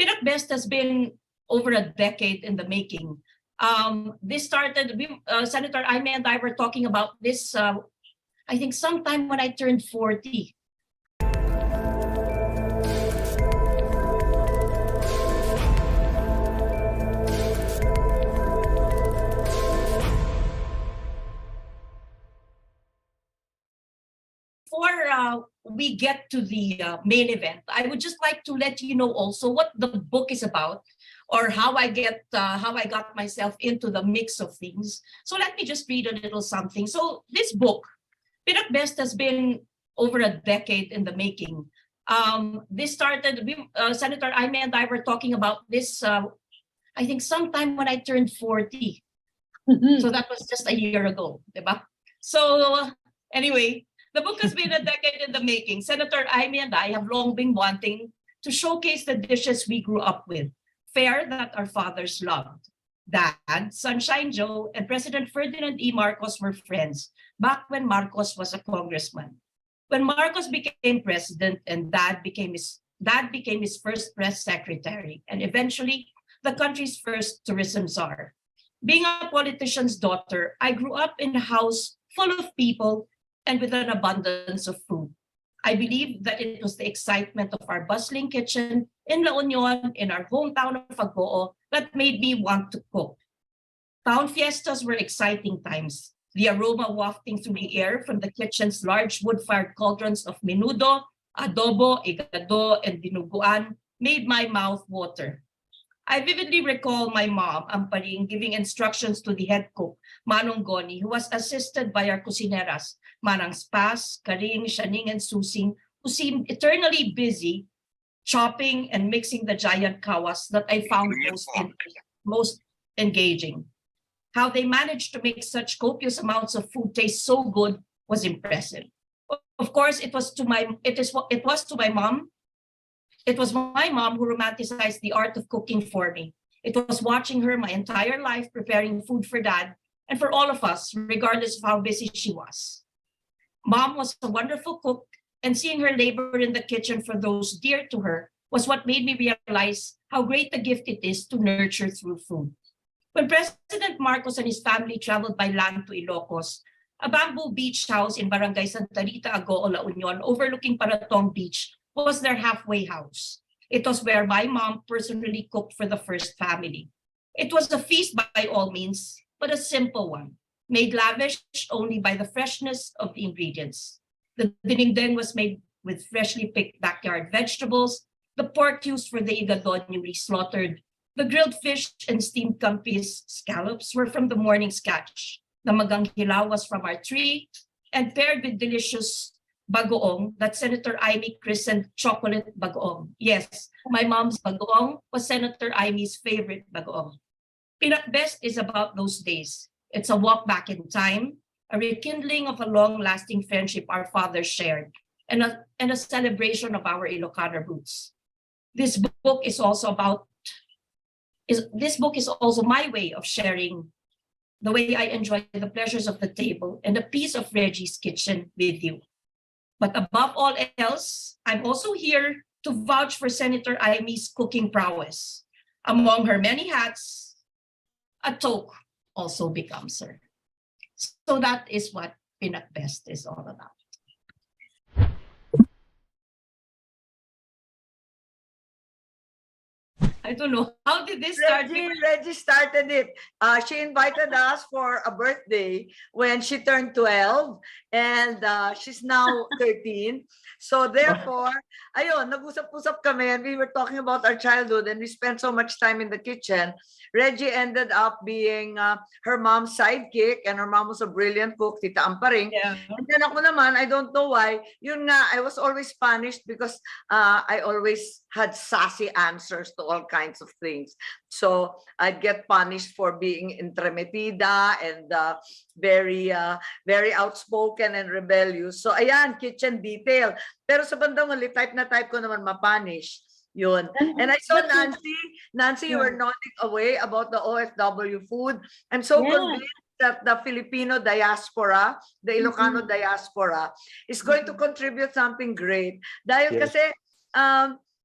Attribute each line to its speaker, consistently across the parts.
Speaker 1: PinakBest has been over a decade in the making. This started, Senator Imee and I were talking about this, I think sometime when I turned 40. Before we get to the main event, I would just like to let you know also what the book is about, or how I got myself into the mix of things. So let me just read a little something. So this book, PinakBest, has been over a decade in the making. This started, Senator Imee and I were talking about this, I think sometime when I turned 40. So that was just a year ago, diba? So anyway, the book has been a decade in the making. Senator Imee and I have long been wanting to showcase the dishes we grew up with, fare that our fathers loved. Dad, Sunshine Joe, and President Ferdinand E. Marcos were friends back when Marcos was a congressman. When Marcos became president and Dad became his first press secretary, and eventually the country's first tourism czar. Being a politician's daughter, I grew up in a house full of people and with an abundance of food. I believe that it was the excitement of our bustling kitchen in La Union, in our hometown of Agoo, that made me want to cook. Town fiestas were exciting times. The aroma wafting through the air from the kitchen's large wood-fired cauldrons of menudo, adobo, igado, and dinuguan made my mouth water. I vividly recall my mom, Amparing, giving instructions to the head cook, Manong Goni, who was assisted by our cocineras, Manang Spas, Karing, Shaning, and Susing, who seemed eternally busy chopping and mixing the giant kawas that I found most engaging. How they managed to make such copious amounts of food taste so good was impressive. Of course, it was my mom. It was my mom who romanticized the art of cooking for me. It was watching her my entire life preparing food for Dad and for all of us, regardless of how busy she was. Mom was a wonderful cook, and seeing her labor in the kitchen for those dear to her was what made me realize how great a gift it is to nurture through food. When President Marcos and his family traveled by land to Ilocos, a bamboo beach house in Barangay Santa Rita, Agoo, La Union, overlooking Paratong Beach, was their halfway house. It was where my mom personally cooked for the first family. It was a feast by all means, but a simple one, made lavish only by the freshness of the ingredients. The dinengdeng was made with freshly picked backyard vegetables, the pork used for the igado newly slaughtered, the grilled fish and steamed campis scallops were from the morning's catch. The magang hilaw was from our tree and paired with delicious bagoong that Senator Imee christened chocolate bagoong. Yes, my mom's bagoong was Senator Imee's favorite bagoong. PinakBest is about those days. It's a walk back in time, a rekindling of a long-lasting friendship our fathers shared, and a celebration of our Ilocano roots. This book is also my way of sharing the way I enjoy the pleasures of the table and a piece of Reggie's kitchen with you. But above all else, I'm also here to vouch for Senator Imee's cooking prowess. Among her many hats, a toque also becomes her. So that is what PinakBest is all about. I don't know. How did this start?
Speaker 2: Reggie started it. She invited us for a birthday when she turned 12 and she's now 13. So therefore, ayun, nag-usap-usap kami and we were talking about our childhood and we spent so much time in the kitchen. Reggie ended up being her mom's sidekick and her mom was a brilliant cook, Tita Amparing.
Speaker 1: Yeah.
Speaker 2: And then ako naman, I don't know why, yun nga, I was always punished because I always had sassy answers to all kinds of things. So I'd get punished for being entremetida and very outspoken and rebellious. So ayan, kitchen detail. Pero sa bandang huli, type na type ko naman mapunish. Yun. And I saw Nancy, you were nodding away about the OFW food. I'm so convinced that the Filipino diaspora, the Ilocano diaspora, is going to contribute something great. Dahil kasi,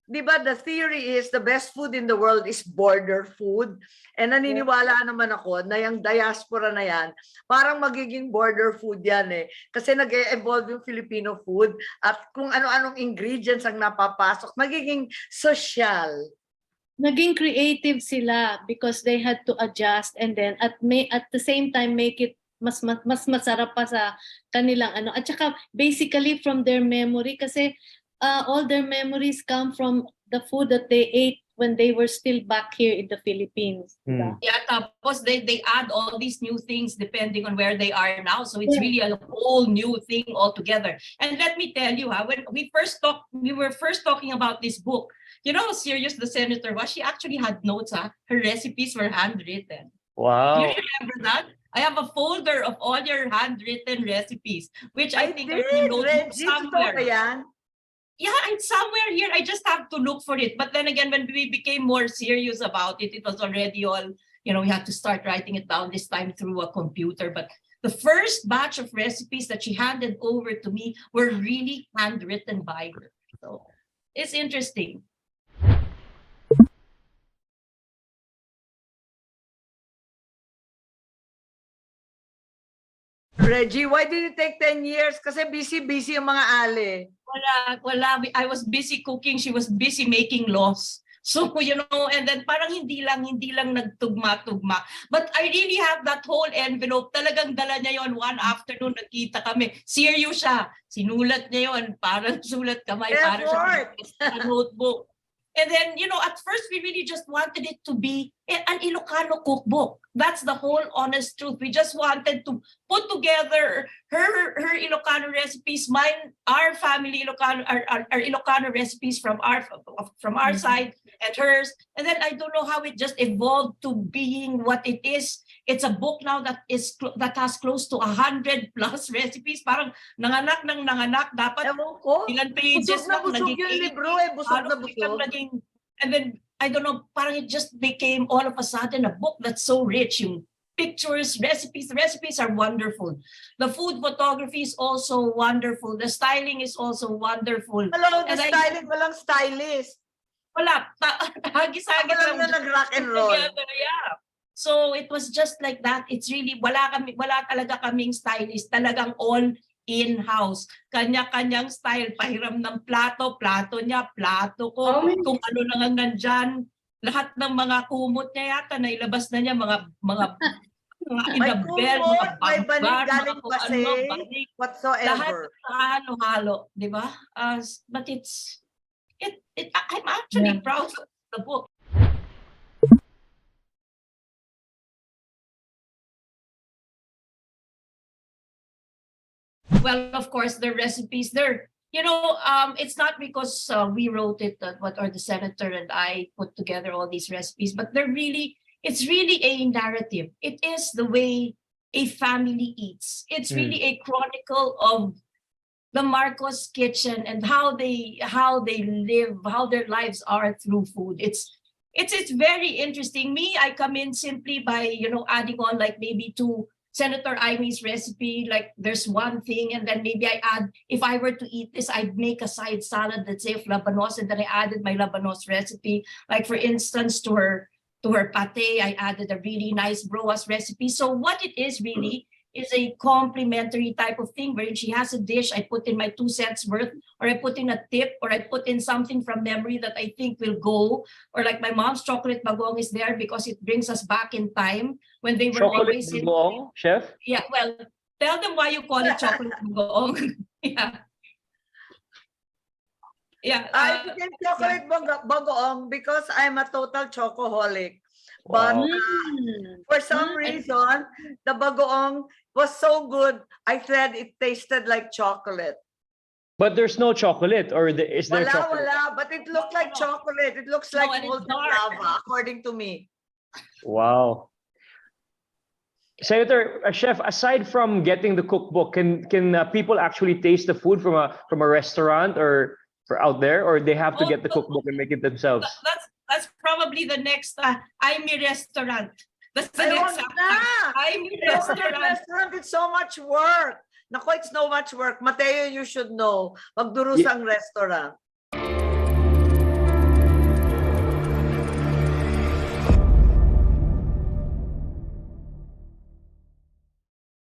Speaker 2: di ba, the theory is the best food in the world is border food. And naniniwala naman ako na yung diaspora na yan, parang magiging border food yan eh. Kasi nag-evolve yung Filipino food at kung ano-anong ingredients ang napapasok, magiging social.
Speaker 3: Naging creative sila because they had to adjust and then at the same time make it mas masarap pa sa kanilang ano. At saka basically from their memory kasi all their memories come from the food that they ate when they were still back here in the Philippines. Diba?
Speaker 1: Yeah, tapos they add all these new things depending on where they are now. So it's really a whole new thing altogether. And let me tell you, when we were first talking about this book, you know how serious the senator was? She actually had notes, her recipes were handwritten.
Speaker 4: Wow.
Speaker 1: You remember that? I have a folder of all your handwritten recipes, which I think are in the notebook somewhere. Yeah, it's somewhere here. I just have to look for it. But then again, when we became more serious about it, it was already all, we had to start writing it down this time through a computer. But the first batch of recipes that she handed over to me were really handwritten by her. So it's interesting.
Speaker 2: Reggie, why did it take 10 years? Kasi busy-busy ang mga ale.
Speaker 1: Wala. I was busy cooking. She was busy making laws. So, and then parang hindi lang nagtugma-tugma. But I really have that whole envelope. Talagang dala niya yon one afternoon, nagkita kami. Serious siya. Sinulat niya yon. Parang sulat kamay. Parang siya notebook. And then, at first we really just wanted it to be an Ilocano cookbook. That's the whole honest truth. We just wanted to put together her Ilocano recipes, our family Ilocano, our Ilocano recipes from our side and hers. And then I don't know how it just evolved to being what it is. It's a book now that has close to 100 plus recipes. Parang nanganak dapat ilan pages
Speaker 2: lang naging yung libro eh, busog na busog.
Speaker 1: And then I don't know, parang it just became all of a sudden a book that's so rich. Yung pictures, recipes, the recipes are wonderful. The food photography is also wonderful. The styling is also wonderful.
Speaker 2: Hello, the styling, walang stylist.
Speaker 1: Wala, hagis-hagis lang
Speaker 2: na nag-rock and roll.
Speaker 1: Yeah. So it was just like that. It's really, wala talaga kaming stylist. Talagang all in-house. Kanya-kanyang style. Pahiram ng plato niya, plato ko. Kung ano lang ang nandyan. Lahat ng mga kumot niya yata, nailabas na niya mga inabel, mga banggar, mga kung ano, banig.
Speaker 2: Whatsoever.
Speaker 1: Lahat halo, di ba? But I'm actually proud of the book. Well, of course, the recipes there. It's not because we wrote it or the senator and I put together all these recipes, but it's really a narrative. It is the way a family eats. It's really a chronicle of the Marcos kitchen and how they live, how their lives are through food. It's very interesting. I come in simply by adding on like maybe to Senator Imee's recipe, like there's one thing, and then maybe I add, if I were to eat this, I'd make a side salad, let's say of labanos, and then I added my labanos recipe. Like for instance, to her pate, I added a really nice broas recipe. So what it is really is a complimentary type of thing wherein she has a dish, I put in my 2 cents worth, or I put in a tip, or I put in something from memory that I think will go, or like my mom's chocolate bagong is there because it brings us back in time when they were always in.
Speaker 4: Bagong, chef?
Speaker 1: Yeah, well, tell them why you call it chocolate bagong. Yeah. Yeah.
Speaker 2: I became chocolate bagoong because I'm a total chocoholic. But for some reason, the bagoong was so good, I said it tasted like chocolate.
Speaker 4: But there's no chocolate, or is there chocolate?
Speaker 2: Wala, but it looked like chocolate. It looks like molten lava, according to me.
Speaker 4: Wow. Senator, Chef, aside from getting the cookbook, can people actually taste the food from a restaurant or out there, or they have to get the cookbook and make it themselves?
Speaker 1: That's probably the next Imee restaurant. That's the next Imee
Speaker 2: restaurant. It's so much work. Nako, it's so much work. Mateo, you should know. Magdurusang restaurant.